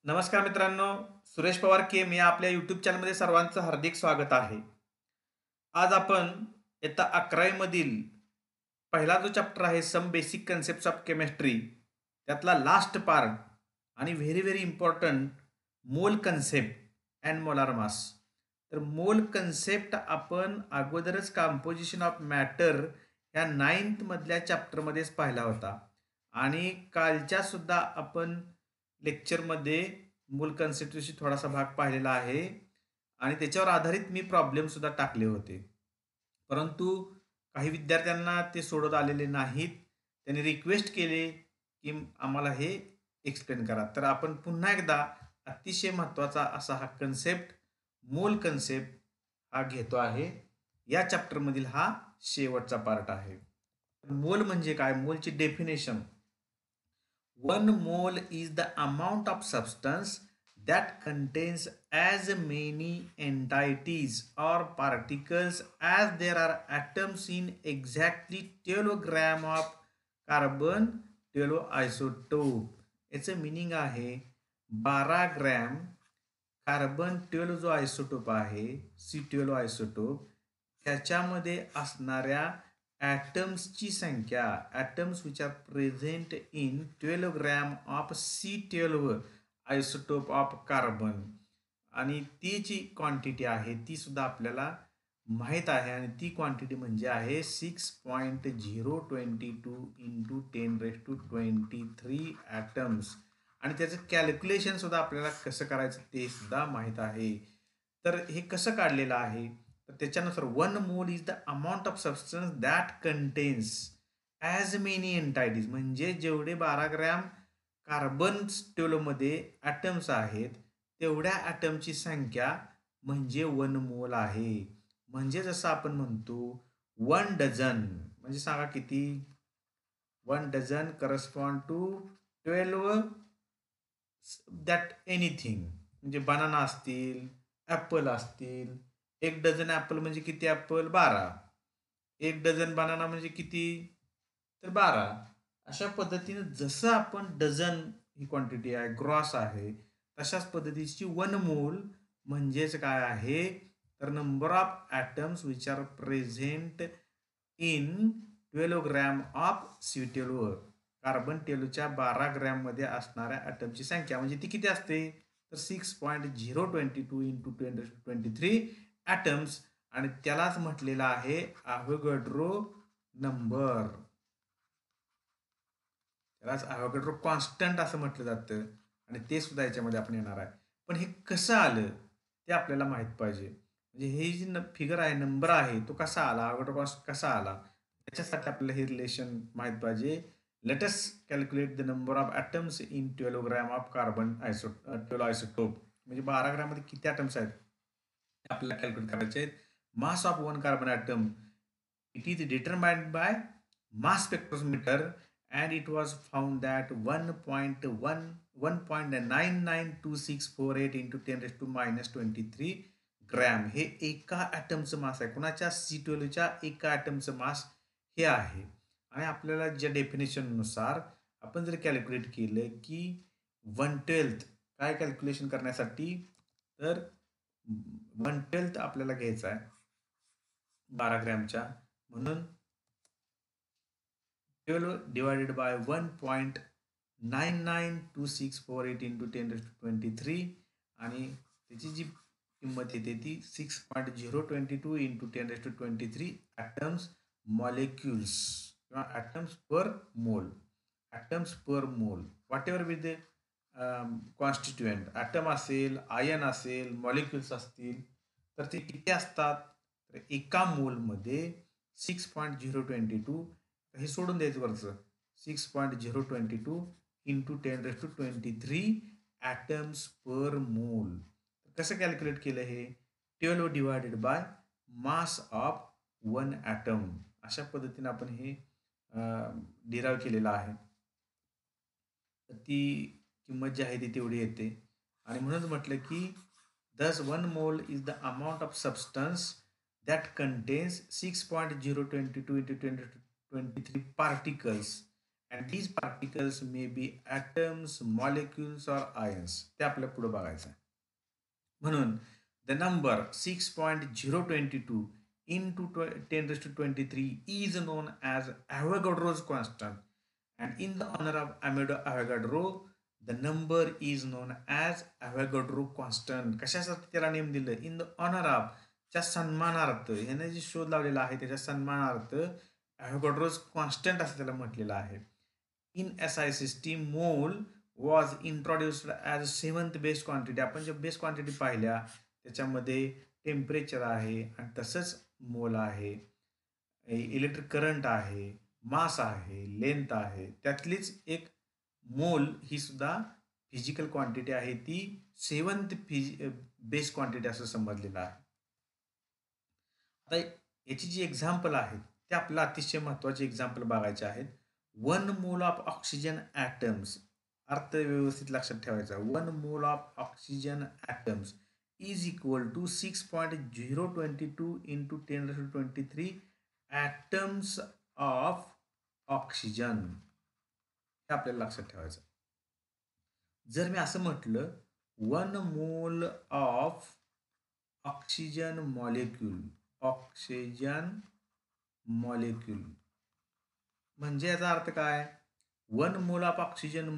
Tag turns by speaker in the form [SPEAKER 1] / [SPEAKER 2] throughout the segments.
[SPEAKER 1] नमस्कार मित्रांनो, सुरेश पवार के मी आपल्या यूट्यूब चॅनलमध्ये सर्वांचं हार्दिक स्वागत आहे. आज आपण इयत्ता 11वी मधील पहिला जो चॅप्टर आहे some basic concepts of chemistry त्यातला लास्ट पार्ट आणि very very important mole concept and molar mass. तर मोल कन्सेप्ट आपण अगोदरच कंपोजिशन ऑफ मॅटर या 9th मधल्या चॅप्टरमध्येच पाहिला होता आणि कालच्या सुद्धा आपण लेक्चरमध्ये मूल कन्सेप्टविषयी थोडासा भाग पाहिलेला आहे आणि त्याच्यावर आधारित मी प्रॉब्लेम सुद्धा टाकले होते. परंतु काही विद्यार्थ्यांना ते सोडवता आलेले नाहीत. त्यांनी रिक्वेस्ट केले की आम्हाला हे एक्सप्लेन करा. तर आपण पुन्हा एकदा अतिशय महत्त्वाचा असा हा कन्सेप्ट मोल कन्सेप्ट हा घेतो आहे. या चॅप्टरमधील हा शेवटचा पार्ट आहे. मोल म्हणजे काय? मोलची definition. 1 mole is the amount of substance that contains as many entities or particles as there are atoms in exactly 12 gram of carbon 12 isotope. याचं मिनिंग आहे 12 ग्रॅम कार्बन 12 जो आयसोटोप आहे C12 आयसोटोप त्याच्यामध्ये असणाऱ्या ॲटम्सची संख्या atoms which are present in 12 gram of C12 isotope of carbon आणि ती जी क्वांटिटी आहे ती सुद्धा आपल्याला माहीत आहे आणि ती क्वांटिटी म्हणजे आहे 6.022 इंटू 10⁻23 ॲटम्स आणि त्याचं कॅल्क्युलेशन सुद्धा आपल्याला कसं करायचं ते सुद्धा माहीत आहे. तर हे कसं काढलेलं आहे तर त्याच्यानुसार 1 mole is the amount of substance that contains as many entities म्हणजे जेवढे 12 ग्रॅम कार्बन 12 मध्ये ॲटम्स आहेत तेवढ्या ॲटमची संख्या म्हणजे 1 मोल आहे. म्हणजे जसं आपण म्हणतो 1 डझन म्हणजे सांगा किती? 1 dozen correspond to 12 that anything म्हणजे बनाना असतील, ॲपल असतील. 1 डझन ॲपल म्हणजे किती ॲपल? 12. 1 डझन बनाना म्हणजे किती? तर 12. अशा पद्धतीने जसं आपण डझन ही क्वांटिटी आहे, ग्रॉस आहे, तशाच पद्धतीची 1 मोल म्हणजेच काय आहे? तर number of atoms which are present in 12 gram of C12 carbon 12च्या 12 ग्रॅममध्ये असणाऱ्या ॲटमची संख्या म्हणजे ती किती असते? तर 6.022 इंटू 10⁻23 ॲटम्स आणि त्यालाच म्हटलेलं आहे अव्होगॅड्रो नंबर. त्यालाच अव्होगॅड्रो कॉन्स्टंट असं म्हटलं जातं आणि ते सुद्धा याच्यामध्ये आपण येणार आहे. पण हे कसं आलं ते आपल्याला माहीत पाहिजे. म्हणजे हे जी फिगर आहे नंबर आहे तो कसा आला? अव्होगॅड्रो कॉन्स्टंट कसा आला? त्याच्यासाठी आपल्याला हे रिलेशन माहीत पाहिजे. Let us calculate the number of atoms in 12 gram of carbon 12 isotope म्हणजे 12 ग्रॅममध्ये किती ॲटम्स आहेत ते आपल्याला कॅल्क्युलेट करायचे आहेत. Mass of 1 carbon atom it is determined by mass spectrometer and it was found that 1.992648 into 10 raised to minus 23 gram हे एका ॲटमचं मास आहे. कुणाच्या? C12च्या एका ॲटमचं मास हे आहे. आणि आपल्याला ज्या डेफिनेशननुसार आपण जर कॅल्क्युलेट केलं की 1/12 काय कॅल्क्युलेशन करण्यासाठी तर 1/12 आपल्याला घ्यायचं आहे 12 ग्रॅमच्या म्हणून 12 divided by 1.992648 into 10⁻23 आणि त्याची जी किंमत येते ती 6.022 into 10⁻23 ॲटम्स मॉलिक्युल्स किंवा atoms per mole. Atoms per mole whatever with the constituent atom असेल, आयन असेल, मॉलिक्युल्स असतील तर ते किती असतात? तर एका मोलमध्ये 6.022 हे सोडून द्यायचं वरचं 6.022 इंटू 10⁻23 ॲटम्स पर मोल. कसं कॅल्क्युलेट केलं हे? 12 divided by mass of 1 atom अशा पद्धतीने आपण हे डिराईव्ह केलेलं आहे. तर ती किंमत जी आहे ती तेवढी येते आणि म्हणूनच म्हटलं की thus 1 mole is the amount of substance that contains 6.022 into 10⁻23 particles and these particles may be atoms, molecules or ions. ते आपल्या पुढे बघायचं आहे. म्हणून the number 6.022 into 10 raised to 23 is known as Avogadro's constant. And in the honor of Amedeo Avogadro, the number is known as Avogadro constant. कशासाठी त्याला name दिलं? In the honour of, च्या सन्मानार्थ, याने जे शोध लावलेला आहे त्याच्या सन्मानार्थ ॲव्होगाड्रोज कॉन्स्टंट असं त्याला म्हटलेलं आहे. इन SI सिस्टीम मोल was introduced as seventh best quantity. आपण ज्या बेस्ट क्वांटिटी पाहिल्या त्याच्यामध्ये टेम्परेचर आहे आणि तसंच मोल आहे, इलेक्ट्रिक करंट आहे, मास आहे, लेंथ आहे. त्यातलीच एक मोल ही सुद्धा फिजिकल क्वांटिटी आहे, ती सेवन्थ बेस्ट क्वांटिटी असं समजलेलं आहे. आता याची जी एक्झाम्पल आहेत ते आपल्याला अतिशय महत्त्वाचे एक्झाम्पल बघायचे आहेत. 1 मोल ऑफ ऑक्सिजन ॲटम्स, अर्थ व्यवस्थित लक्षात ठेवायचा. 1 mole of oxygen atoms is equal to 6.022 into 10⁻23 atoms of oxygen. हे आपल्याला लक्षात ठेवायचं. जर मी असं म्हटलं 1 mole of oxygen molecule, oxygen molecule म्हणजे याचा अर्थ काय? 1 मोल ऑफ ऑक्सिजन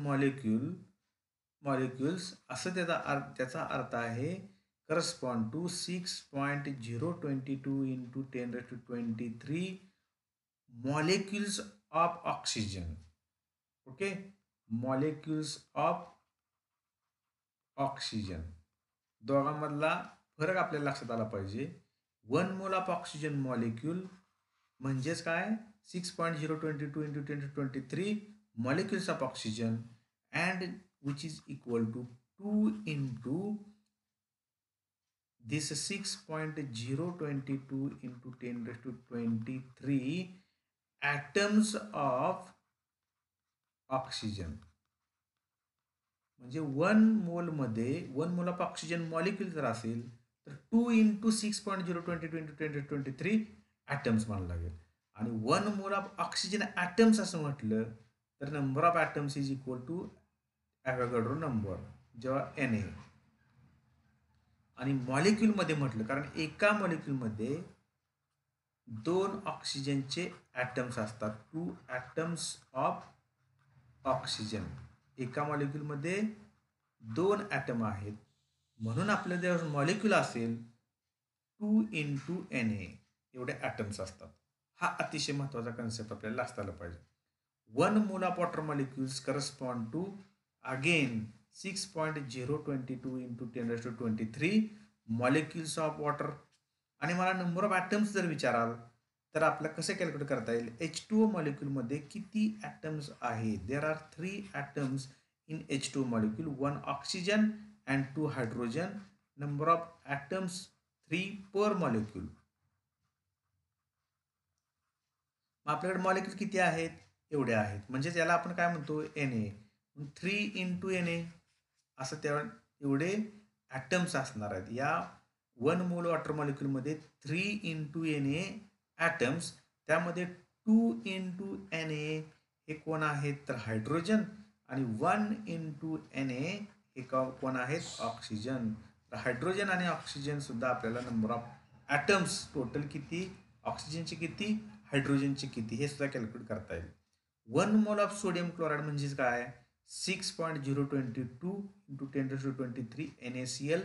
[SPEAKER 1] मॉलिक्युल्स असं त्याचा अर्थ आहे correspond to 6.022 into 10⁻23 molecules of oxygen. Okay, molecules of oxygen. दोघांमधला फरक आपल्याला लक्षात आला पाहिजे. 1 मोल ऑफ ऑक्सिजन मॉलिक्यूल म्हणजेच काय? 6.022 into 10⁻23 molecules of oxygen, and which is equal to 2 into this 6.022 into 10⁻23 atoms of oxygen. म्हणजे 1 मोल ऑफ ऑक्सिजन मॉलिक्यूल जर असेल तर 2 into 6.022 into 10⁻23 ॲटम्स म्हणावं लागेल. आणि 1 मोल ऑफ ऑक्सिजन ॲटम्स असं म्हटलं तर number of atoms is equal to Avogadro number, जेव्हा Na. आणि मॉलिक्यूलमध्ये म्हटलं, कारण एका मॉलिक्यूलमध्ये 2 ऑक्सिजनचे ॲटम्स असतात, 2 ॲटम्स ऑफ ऑक्सिजन. एका मॉलिक्यूलमध्ये 2 ॲटम आहेत, म्हणून आपलं जेव्हा मॉलिक्यूल असेल 2 into Na एवढे ॲटम्स असतात. हा अतिशय महत्त्वाचा कन्सेप्ट आपल्याला लक्षात आला पाहिजे. 1 mole of water molecules correspond to again 6.022 into 10⁻23 molecules of water. आणि मला नंबर ऑफ ॲटम्स जर विचाराल तर आपल्याला कसं कॅल्क्युलेट करता येईल? H2O मॉलिक्यूलमध्ये किती ॲटम्स आहेत? There are 3 atoms in H2O molecule, 1 oxygen and 2 hydrogen. Number of atoms 3 per molecule. आपल्याकडे मॉलिक्यूल किती आहेत? एवढे आहेत. म्हणजे याला आपण काय म्हणतो? Na. 3 into Na असं त्या एवढे ॲटम्स असणार आहेत. या 1 मोल वॉटर मॉलिक्यूलमध्ये 3 into Na ॲटम्स, त्यामध्ये 2 into Na हे कोण आहेत? तर हायड्रोजन. आणि 1 into Na हे कोण आहेत? ऑक्सिजन. तर हायड्रोजन आणि ऑक्सिजन सुद्धा आपल्याला नंबर ऑफ ॲटम्स टोटल किती, ऑक्सिजनचे किती, हायड्रोजनचे किती हे सुद्धा कॅल्क्युलेट करता येईल. 1 मोल ऑफ सोडियम क्लोराईड म्हणजेच काय? 6.022 इंटू 10⁻23 NaCl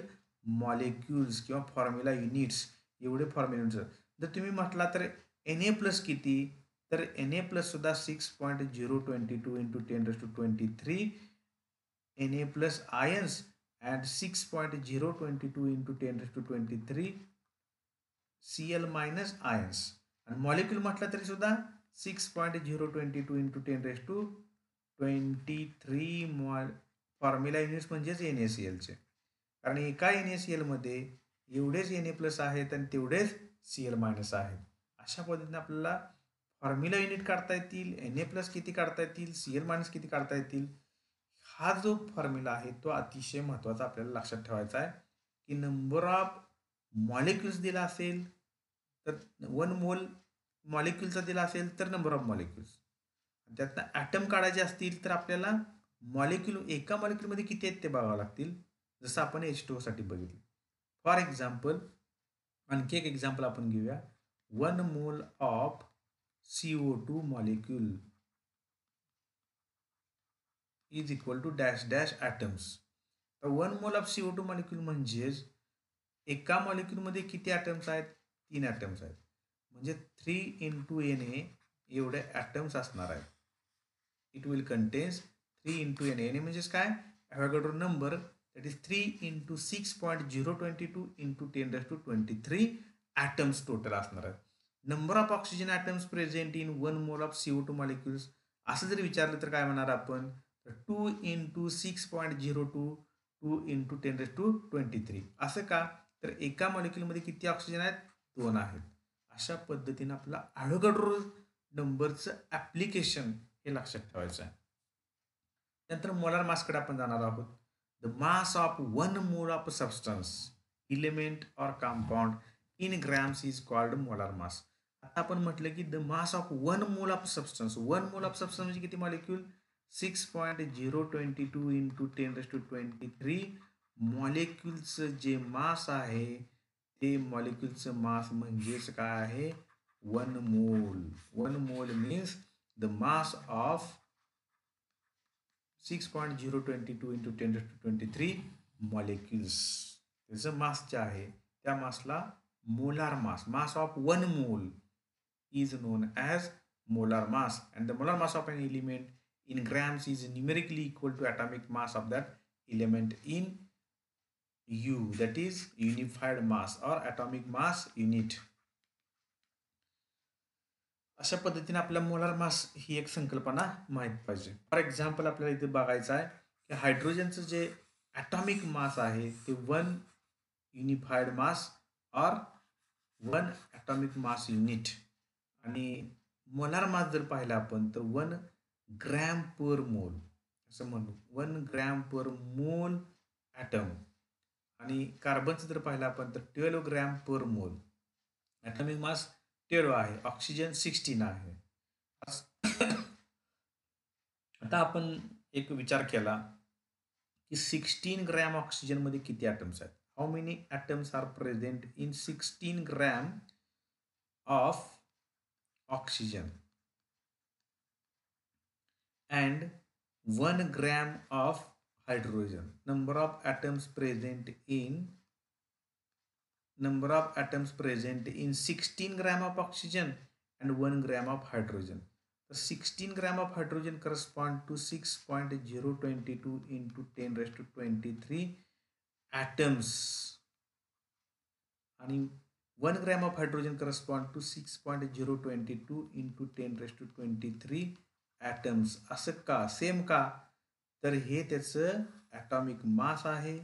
[SPEAKER 1] मॉलिक्युल्स किंवा फॉर्म्युला युनिट्स, एवढे फॉर्म्युला युनिट्स. जर तुम्ही म्हटला तर Na प्लस किती? तर Na प्लस सुद्धा 6.022 into 10⁻23 Na plus ions and 6.022 into 10⁻23 Cl minus ions. आणि मॉलिक्यूल म्हटलं तरी सुद्धा 6.022 इंटू 10⁻23 फॉर्म्युला युनिट्स म्हणजेच NaClचे. कारण एका NaClमध्ये एवढेच Na प्लस आहेत आणि तेवढेच Cl मायनस आहेत. अशा पद्धतीने आपल्याला फॉर्म्युला युनिट काढता येतील, Na प्लस किती काढता येतील, Cl मायनस किती काढता येतील. हा जो फॉर्म्युला आहे तो अतिशय महत्त्वाचा आपल्याला लक्षात ठेवायचा आहे की नंबर ऑफ मॉलिक्युल्स दिला असेल तर 1 मोल मॉलिक्युलचा दिला असेल तर नंबर ऑफ मॉलिक्युल्स, त्यातनं ॲटम काढायचे असतील तर आपल्याला एका मॉलिक्यूलमध्ये किती आहेत ते बघावं लागतील, जसं आपण H2O साठी बघितलं. फॉर एक्झाम्पल आणखी एक एक्झाम्पल आपण घेऊया. 1 mole of CO2 molecule is equal to dash dash atoms. तर 1 मोल ऑफ CO2 मॉलिक्यूल म्हणजेच एका मॉलिक्यूलमध्ये किती ॲटम्स आहेत? 3 ॲटम्स आहेत. म्हणजे 3 इंटू Na एवढे ॲटम्स असणार आहेत. It will contains 3 into Na. Na म्हणजेच काय? Avogadro number that is 3 into 6.022 into 10⁻23 atoms total असणार आहेत. Number of oxygen atoms present in 1 mole of CO2 molecules असं जर विचारलं तर काय म्हणणार आपण? 2 इंटू 6.022 इंटू 10⁻23. असं का? तर एका मॉलिक्यूलमध्ये किती ऑक्सिजन आहेत? 2 आहेत. अशा पद्धतीने आपला ॲव्होगॅड्रो नंबरचं ॲप्लिकेशन हे लक्षात ठेवायचं आहे. नंतर मोलार मासकडे आपण जाणार आहोत. The mass of 1 mole of substance, element or compound in grams is called molar mass. आता आपण म्हटलं की the mass of 1 mole of substance. 1 mole of substance म्हणजे किती मॉलिक्यूल? 6.022 इंटू 10⁻23 मॉलिक्यूलचं जे मास आहे ते मॉलिक्यूलचं मास म्हणजेच काय आहे? 1 मोल. 1 मोल means the mass of 6.022 into 10⁻23 molecules. त्याचं मास जे आहे त्या मासला मोलार मास, मास ऑफ 1 मोल is known as molar mass, and the molar mass of an element in grams is numerically equal to atomic mass of that element in U, that is unified mass or atomic mass unit. अशा पद्धतीने आपल्या molar mass ही एक संकल्पना माहीत पाहिजे. For example आपल्याला इथे बघायचं आहे की हायड्रोजनचं जे ॲटॉमिक मास आहे ते 1 unified mass or 1 atomic mass unit, आणि मोलार मास जर पाहिला आपण तर 1 ग्रॅम पर मोल असं म्हणू. 1 ग्रॅम पर मोल ॲटम. आणि कार्बनचं जर पाहिलं आपण तर 12 ग्रॅम पर मोल. ॲटॉमिक मास 12 आहे, ऑक्सिजन 16 आहे. आता आपण एक विचार केला की 16 ग्रॅम ऑक्सिजनमध्ये किती ॲटम्स आहेत? How many atoms are present in 16 gram of oxygen and 1 gram of hydrogen. Number of atoms present in 16 gram of oxygen and 1 gram of hydrogen. The 16 gram of hydrogen correspond to 6.022 into 10⁻23 atoms, and 1 gram of hydrogen correspond to 6.022 into 10⁻23 atoms. असं का? Same का? तर हे त्याचं atomic mass आहे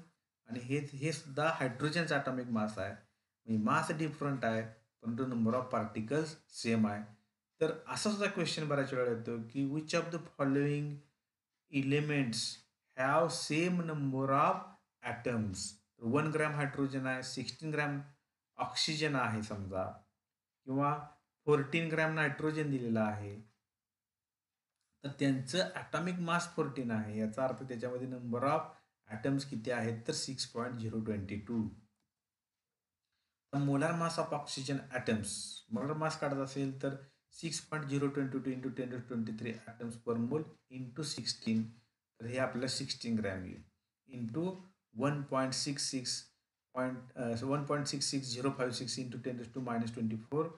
[SPEAKER 1] आणि हे सुद्धा हायड्रोजनचं ॲटॉमिक मास आहे. म्हणजे मास डिफरंट आहे परंतु नंबर ऑफ पार्टिकल्स सेम आहे. तर असा सुद्धा क्वेश्चन बऱ्याच वेळा येतो की which of the following elements have same number of atoms. 1 gram hydrogen आहे, 16 ग्रॅम ऑक्सिजन आहे समजा, किंवा 14 ग्रॅम नायट्रोजन दिलेला आहे, तर त्यांचं ॲटॉमिक मास 14 आहे. याचा अर्थ त्याच्यामध्ये नंबर ऑफ ॲटम्स किती आहेत तर 6.022. Molar mass of oxygen atoms, molar mass काढत असेल तर 6.022 into 10⁻23 atoms per mole into 16, तर हे आपल्याला 16 ग्रॅम येईल, into 1.66056 into 10⁻24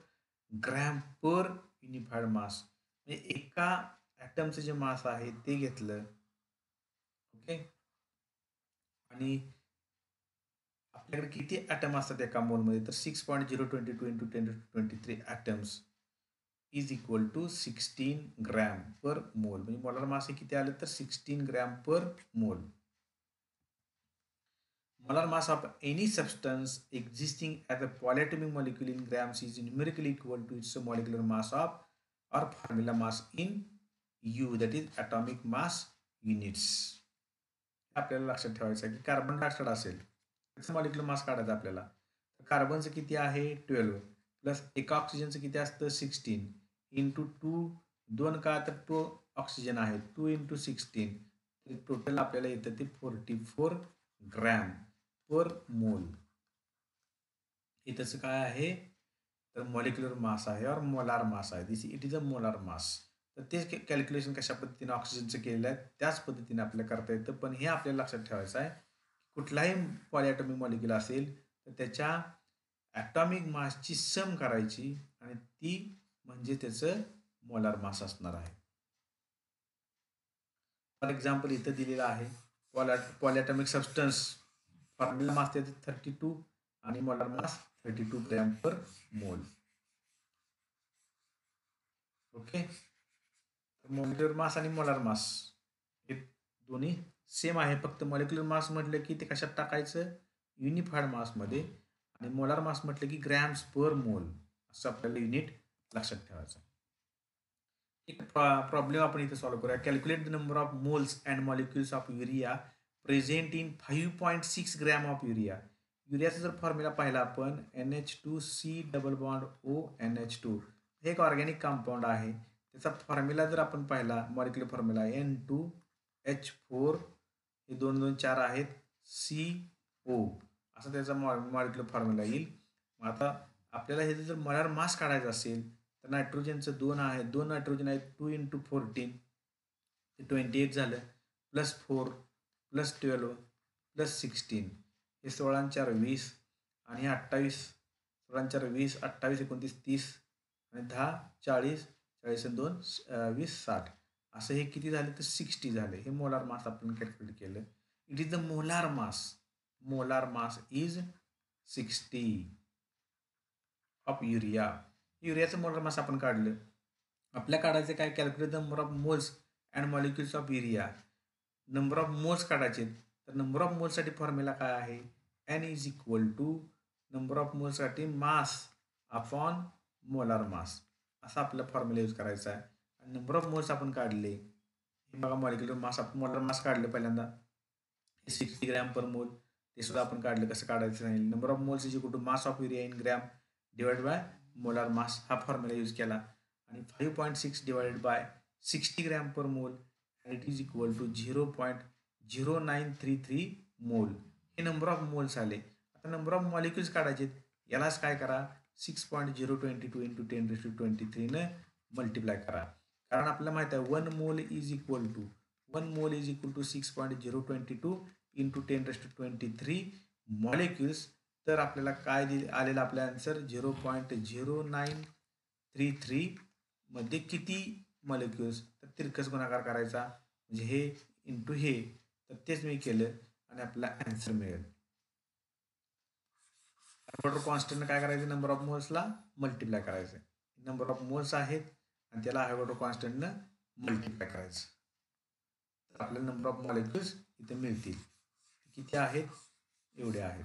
[SPEAKER 1] gram per unified mass. म्हणजे एका ॲटमचं जे मास आहे ते घेतलं. ओके, आणि आपल्याकडे किती ॲटम असतात एका मोलमध्ये तर 6.022 into 10⁻23 atoms is equal to 16 gram per mole. म्हणजे मोलार मास हे किती आलं तर 16 ग्रॅम पर मोल. Molar mass of any substance existing as a polyatomic molecule in grams is numerically equal to its molecular mass of or formula mass in U, that is atomic mass units. आपल्याला लक्षात ठेवायचं आहे की carbon dioxide असेल त्याचं molecular mass काढायचं आपल्याला. कार्बनचं किती आहे 12 प्लस एका ऑक्सिजनचं किती असतं 16 इंटू 2 2 का तर 2 ऑक्सिजन आहे, 2 × 16 टोटल आपल्याला येतं ते 44 ग्रॅम पर मोल. हे तसं काय आहे तर मॉलिक्युलर मास आहे और मोलार मास आहे. It is a molar mass. तर तेच कॅल्क्युलेशन कशा पद्धतीने ऑक्सिजनचं केलेलं आहे त्याच पद्धतीने आपल्याला करता येतं. पण हे आपल्याला लक्षात ठेवायचं आहे कुठलाही पॉलिॲटॉमिक मॉलिक्यूल असेल तर त्याच्या ॲटॉमिक मासची सम करायची आणि ती म्हणजे त्याचं मोलार मास असणार आहे. फॉर एक्झाम्पल इथं दिलेलं आहे पॉलिॲटॉमिक सबस्टन्स फॉर्म्युला मास त्याचं 32 आणि मोलार मास 32 ग्रॅम पर मोल. ओके. मॉलिक्युलर मास आणि मोलार मास हे दोन्ही सेम आहे. फक्त मॉलिक्युलर मास म्हटलं की ते कशात टाकायचं युनिफाईड मासमध्ये आणि मोलार मास म्हटलं की ग्रॅम्स पर मोल असं आपल्याला युनिट लक्षात ठेवायचं. एक प्रॉब्लेम आपण इथे सॉल्व्ह करूया. Calculate the number of moles and molecules of urea present in 5.6 gram of urea. युरियाचा जर फॉर्म्युला पाहिला आपण NH2C डबल बॉन्ड ONH2 हे एक ऑर्गॅनिक कंपाऊंड आहे. त्याचा फॉर्म्युला जर आपण पाहिला मॉलिक्युलर फॉर्म्युला N2H4 हे 2 2 4 आहेत CO असा त्याचा मॉलिक्युलर फॉर्म्युला येईल. आता आपल्याला हे जर मोलार मास काढायचा असेल तर नायट्रोजनचं 2 आहे, 2 नायट्रोजन आहेत, 2 × 14 ते 28 झालं, +4 +12 +16 हे 16 × 4 20 आणि 28 16 × 4 20 28 29 30 आणि 10 40 40 आणि 2 20 60 असं हे किती झाले तर 60 झाले. हे मोलार मास आपण कॅल्क्युलेट केलं. It is the molar mass. Molar mass is 60 of urea. युरियाचं मोलार मास आपण काढलं. आपल्या काढायचं काय calculate number of moles and molecules of urea. Number of moles काढायचे तर नंबर ऑफ मोल्ससाठी फॉर्म्युला काय आहे N is equal to number of मोल्ससाठी मास अपॉन मोलार मास असा आपला फॉर्म्युला यूज करायचा आहे. आणि नंबर ऑफ मोल्स आपण काढले हे बघा मॉलिक्युलर मास आपण मोलार मास काढलं पहिल्यांदा 60 ग्रॅम पर मोल ते सुद्धा आपण काढलं कसं काढायचं सांगितलं. Number of moles is equal to mass of urea in gram divide by molar mass हा फॉर्म्युला यूज केला आणि 5.6 डिवाइडेड बाय 60 ग्रॅम पर मोल and it is equal to 0.0933 मोल. हे नंबर ऑफ मोल्स आले. आता नंबर ऑफ मॉलिक्युल्स काढायचे यालाच काय करा 6.022 × 10⁻23 ने मल्टिप्लाय करा. कारण आपल्याला माहित आहे 1 mole is equal to 6.022 × 10⁻23 molecules. तर आपल्याला काय आलेला आपला आन्सर 0.0933 मध्ये किती मॉलिक्युल्स तर तिरकस गुणाकार करायचा म्हणजे हे इंटू हे तर तेच मी केलं आणि आपल्याला आन्सर मिळेल. ॲव्होगाड्रो कॉन्स्टंटनं काय करायचं नंबर ऑफ मोल्सला मल्टिप्लाय करायचं. नंबर ऑफ मोल्स आहेत आणि त्याला ॲव्होगाड्रो कॉन्स्टंटनं मल्टिप्लाय करायचं तर आपल्याला नंबर ऑफ मॉलिक्युल्स इथे मिळतील. किती आहेत एवढे आहेत.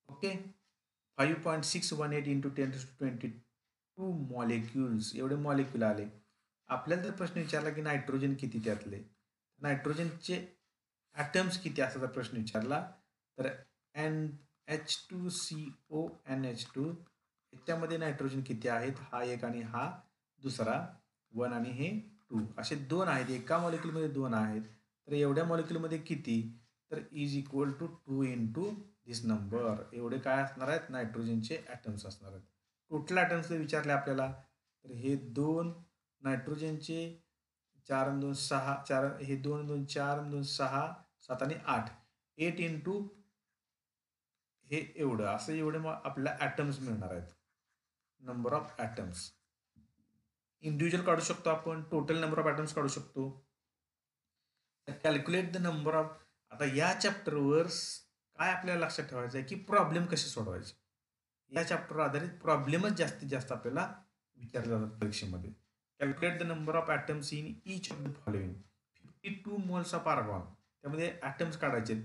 [SPEAKER 1] ओके. 5.618 × 10⁻22 मॉलिक्युल्स एवढे मॉलिक्युल आले. आपल्याला जर प्रश्न विचारला की नायट्रोजन किती त्यातले नायट्रोजनचे ॲटम्स किती असा जर प्रश्न विचारला तर NH2CONH2 याच्यामध्ये नायट्रोजन किती आहेत हा एक आणि हा दुसरा 1 आणि हे 2 असे 2 आहेत. एका मॉलिक्युलमध्ये 2 आहेत तर एवढ्या मॉलिक्युलमध्ये किती तर is equal to 2 × this number एवढे काय असणार आहेत नायट्रोजनचे ॲटम्स असणार आहेत. टोटल ॲटम्स जर विचारले आपल्याला तर हे 2 नायट्रोजनचे 4 2 6 4 हे 2 2 4 2 6 7 आणि 8 8 × हे एवढं असं एवढे मग आपल्याला ॲटम्स मिळणार आहेत. नंबर ऑफ ॲटम्स इंडिव्हिज्युअल काढू शकतो आपण टोटल नंबर ऑफ ॲटम्स काढू शकतो. Calculate the number of. आता या चॅप्टरवर काय आपल्याला लक्षात ठेवायचं आहे की प्रॉब्लेम कसे सोडवायचे. या चॅप्टरवर आधारित प्रॉब्लेमच जास्तीत जास्त आपल्याला विचारले जातात परीक्षेमध्ये. Calculate the number of atoms in each of the following. 52 moles of argon त्यामध्ये ॲटम्स काढायचे.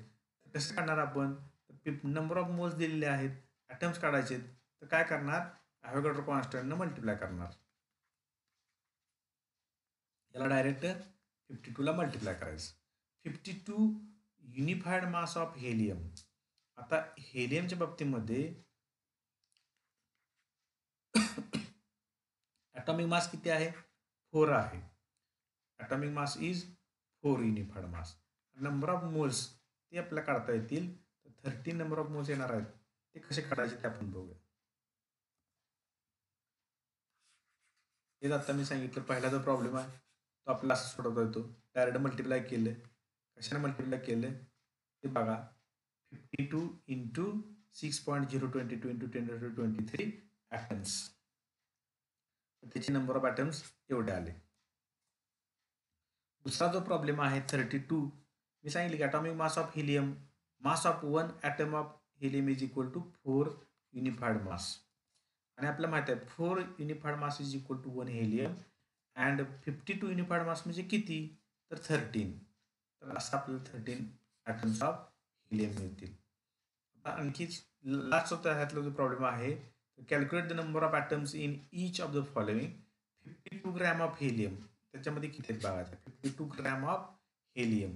[SPEAKER 1] कसं काढणार आपण नंबर ऑफ मोल्स दिलेले आहेत ॲटम्स काढायचे तर काय करणार ॲव्होगाड्रो कॉन्स्टंटनं मल्टिप्लाय करणार. याला डायरेक्ट 52ला मल्टिप्लाय करायचं. 52 युनिफाईड मास ऑफ हेलियम. आता हेलियमच्या बाबतीमध्ये ॲटॉमिक मास किती आहे? 4 आहे. Atomic mass is 4 unified mass. Number of moles ते आपल्याला काढता येतील. 13 नंबर ऑफ मोल्स येणार आहेत. ते कसे काढायचे ते आपण बघूया. हेच आता मी सांगितलं पहिला जो प्रॉब्लेम आहे तो आपल्याला असं सोडवता येतो. डायरेक्ट मल्टिप्लाय केलं. कशाने मल्टिप्लाय केलं ते बघा. 52 इंटू 6.022 इंटू 10⁻23 ॲटम्स. त्याचे नंबर ऑफ ॲटम्स एवढे आले. दुसरा जो प्रॉब्लेम आहे 32, मी सांगितले की atomic mass of helium, mass of 1 atom of helium is equal to 4 unified mass. आणि आपल्याला माहिती आहे 4 unified mass is equal to 1 helium and 52 unified mass म्हणजे किती? तर 13. तर असं आपल्याला 13 ॲटम्स ऑफ हिलियम मिळतील. आता आणखीच लास्ट होता ह्यातला जो प्रॉब्लेम आहे, calculate the number of atoms in each of the following. 52 gram of helium, त्याच्यामध्ये किती आहेत बघायचं. 52 gram of helium,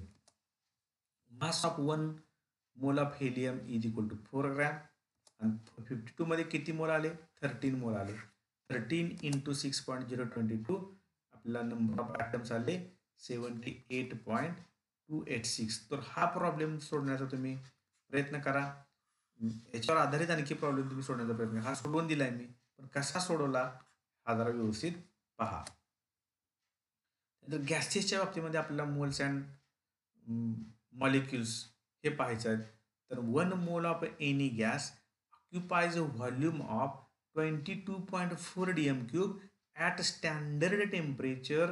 [SPEAKER 1] mass of 1 mole of helium is equal to 4 gram. आणि 52 मध्ये किती मोल आले? 13 मोल आले. 13 इंटू 6.022 आपल्याला नंबर ऑफ ॲटम्स आले 78.286. तर हा प्रॉब्लेम सोडण्याचा तुम्ही प्रयत्न करा. याच्यावर आधारित आणखी प्रॉब्लेम तुम्ही सोडण्याचा प्रयत्न करा. हा सोडवून दिलाय मी, पण कसा सोडवला हा जरा व्यवस्थित पहा. गॅसेसच्या बाबतीमध्ये आपल्याला मोल्स अँड मॉलिक्युल्स हे पाहायचं आहे. तर 1 mole of any gas occupies a volume of 22.4 dm³ at standard temperature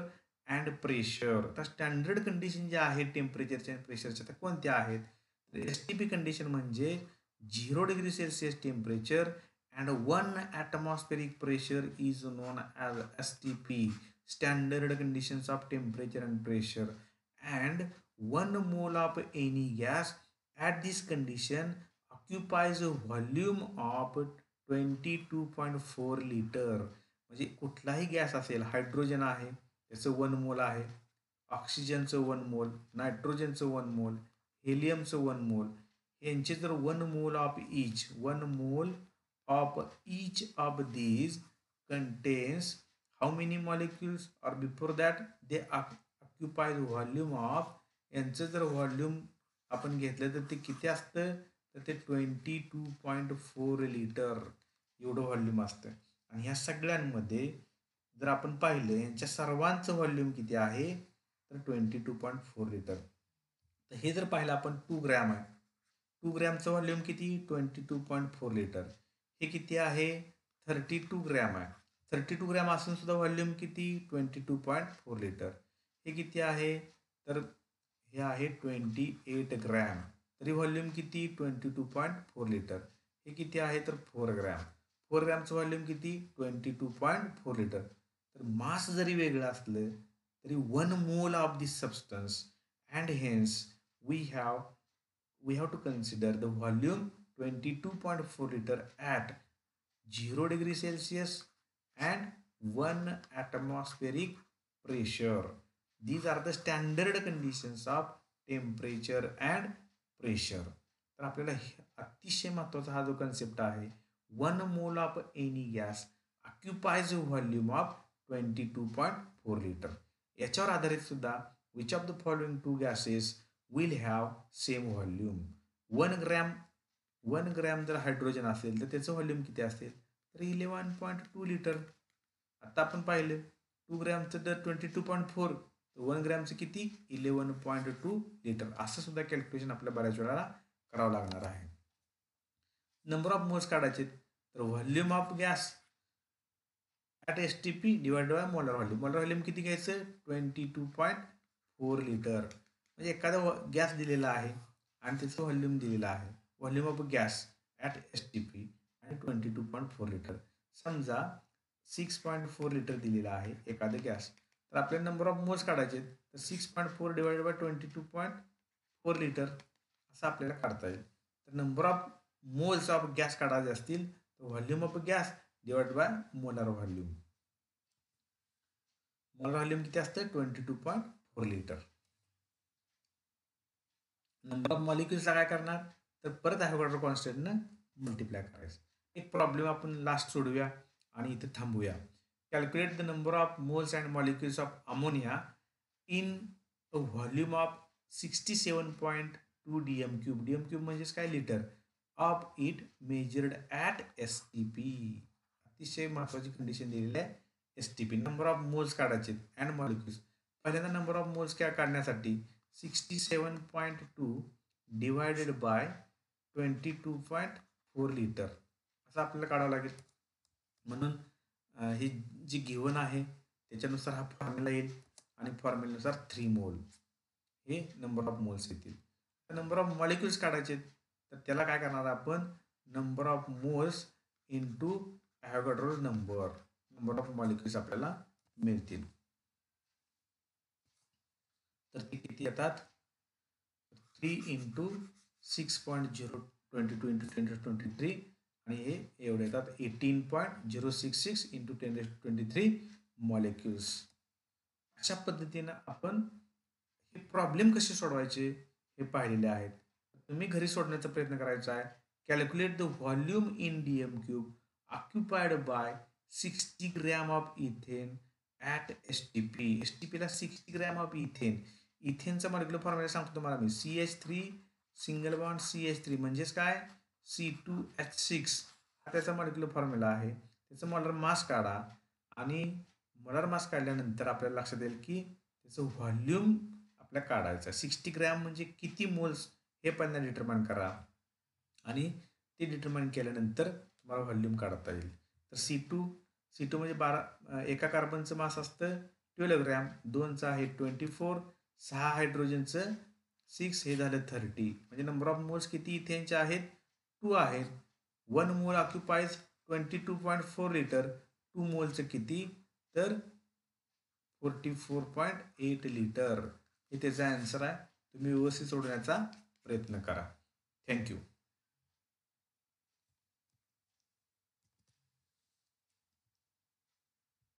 [SPEAKER 1] and pressure. आता स्टँडर्ड कंडिशन ज्या आहेत टेम्परेचरच्या आणि प्रेशरच्या त्या कोणत्या आहेत? STP कंडिशन म्हणजे 0 degree Celsius temperature and 1 atmospheric pressure is known as STP, standard conditions of temperature and pressure. And 1 mole of any gas at this condition occupies a volume of 22.4 litre. म्हणजे कुठलाही gas असेल, hydrogen आहे त्याचं 1 मोल आहे, ऑक्सिजनचं 1 मोल, नायट्रोजनचं 1 मोल, हेलियमचं 1 मोल, यांचे जर 1 mole of each, 1 mole of each of these contains how many molecules, or before that they occupy the volume of, यांचं जर व्हॉल्यूम आपण घेतलं तर ते किती असतं? तर ते 22.4 लिटर एवढं व्हॉल्यूम असतं. आणि ह्या सगळ्यांमध्ये जर आपण पाहिलं यांच्या सर्वांचं व्हॉल्यूम किती आहे? तर 22.4 लिटर. तर हे जर पाहिलं आपण 2 ग्रॅम आहे, 2 ग्रॅमचं व्हॉल्यूम किती? 22.4 लिटर. हे किती आहे? 32 ग्रॅम आहे. 32 ग्रॅम असून सुद्धा व्हॉल्यूम किती? 22.4 लिटर. हे किती आहे? तर हे आहे 28 ग्रॅम. तरी व्हॉल्यूम किती? 22.4 लिटर. हे किती आहे? तर 4 ग्रॅम. 4 ग्रॅमचं व्हॉल्यूम किती? 22.4 लिटर. तर मास जरी वेगळं असलं तरी 1 mole of this substance and hence we have to consider the volume 22.4 litre at 0 degree Celsius and 1 atmospheric pressure. These are the standard conditions of temperature and pressure. तर आपल्याला अतिशय महत्त्वाचा हा जो कन्सेप्ट आहे, 1 mole of any gas occupies volume of 22.4 litre. याच्यावर आधारित सुद्धा which of the following 2 gases will have same volume. 1 gram जर हायड्रोजन असेल तर त्याचं व्हॉल्यूम किती असेल? तर 11.2 लिटर. आता आपण पाहिलं 2 ग्रॅमचं तर 22.4, 1 ग्रॅमचं किती? 11.2 लिटर. असं सुद्धा कॅल्क्युलेशन आपल्या बऱ्याच वेळेला करावं लागणार आहे. नंबर ऑफ मोल्स काढायचे तर volume of gas at STP divide by molar volume. Molar volume किती घ्यायचं? 22.4 लिटर. म्हणजे एखादा गॅस दिलेला आहे आणि त्याचं व्हॉल्यूम दिलेलं आहे, volume of gas at STP आणि 22.4 लिटर. समजा 6.4 लिटर दिलेला आहे एखादं गॅस, तर आपल्याला नंबर ऑफ मोल्स काढायचे तर 6.4 डिवाइड बाय 22.4 लिटर असं आपल्याला काढता येईल. तर number of moles of gas काढायचे असतील तर volume of gas divide by molar volume. Molar volume किती असतं? 22.4 लिटर. नंबर ऑफ मॉलिक्युल्सला काय करणार? तर परत ॲव्होगाड्रो कॉन्स्टंटनं मल्टिप्लाय करायचं. एक प्रॉब्लेम आपण लास्ट सोडूया आणि इथे थांबूया. Calculate the number of moles and molecules of ammonia in a volume of 67.2 DM³ DM³ म्हणजेच काय litre of it measured at STP. अतिशय महत्त्वाची कंडिशन दिलेली आहे STP. नंबर ऑफ मोल्स काढायचे अँड मॉलिक्युल्स. पहिल्यांदा नंबर ऑफ मोल्स काय काढण्यासाठी 67.2 डिवायडेड बाय 22.4 लिटर असं आपल्याला काढावं लागेल. म्हणून ही जी गिवन आहे त्याच्यानुसार हा फॉर्म्युला येईल आणि फॉर्म्युल्यानुसार 3 मोल हे नंबर ऑफ मोल्स येतील. नंबर ऑफ मॉलिक्युल्स काढायचे तर त्याला काय करणार आपण number of moles into Avogadro number of molecules आपल्याला मिळतील. तर ते किती येतात 3 इंटू 6.022 इंटू 1023 आणि हे एवढे येतात 18.066 इंटू 1023 मॉलिक्युल्स. अशा पद्धतीनं आपण हे प्रॉब्लेम कसे सोडवायचे हे पाहिलेले आहेत. तुम्ही घरी सोडण्याचा प्रयत्न करायचा आहे. Calculate the volume in DM³ occupied by 60 gram of ethane at STP. STPला 60 ग्रॅम ऑफ इथेन. इथेनचा मॉलिक्युलर फॉर्म्युला सांगतो तुम्हाला मी. CH3 सिंगल बॉन्ड CH3 म्हणजेच काय C2H6 हा त्याचा मॉलिक्युलर फॉर्म्युला आहे. त्याचं मोलर मास काढा आणि मोलर मास काढल्यानंतर आपल्याला लक्षात येईल की त्याचं व्हॉल्यूम आपल्याला काढायचं. 60 ग्रॅम म्हणजे किती मोल्स हे पहिल्यांदा डिटरमाइन करा आणि ते डिटरमाइन केल्यानंतर तुम्हाला व्हॉल्यूम काढता येईल. तर C2 म्हणजे 12 एका कार्बनचं मास असतं 12 ग्रॅम, 2चं आहे 24, 6 हायड्रोजनचं 6 हे झालं 30. म्हणजे नंबर ऑफ मोल्स किती इथेनचे आहेत 2 आहेत. 1 मोल ऑक्युपाइज 22.4 लिटर. 2 मोलचं किती तर 44.8 लिटर. हे त्याचा आन्सर आहे. तुम्ही व्यवस्थित सोडवण्याचा प्रयत्न करा. थँक्यू.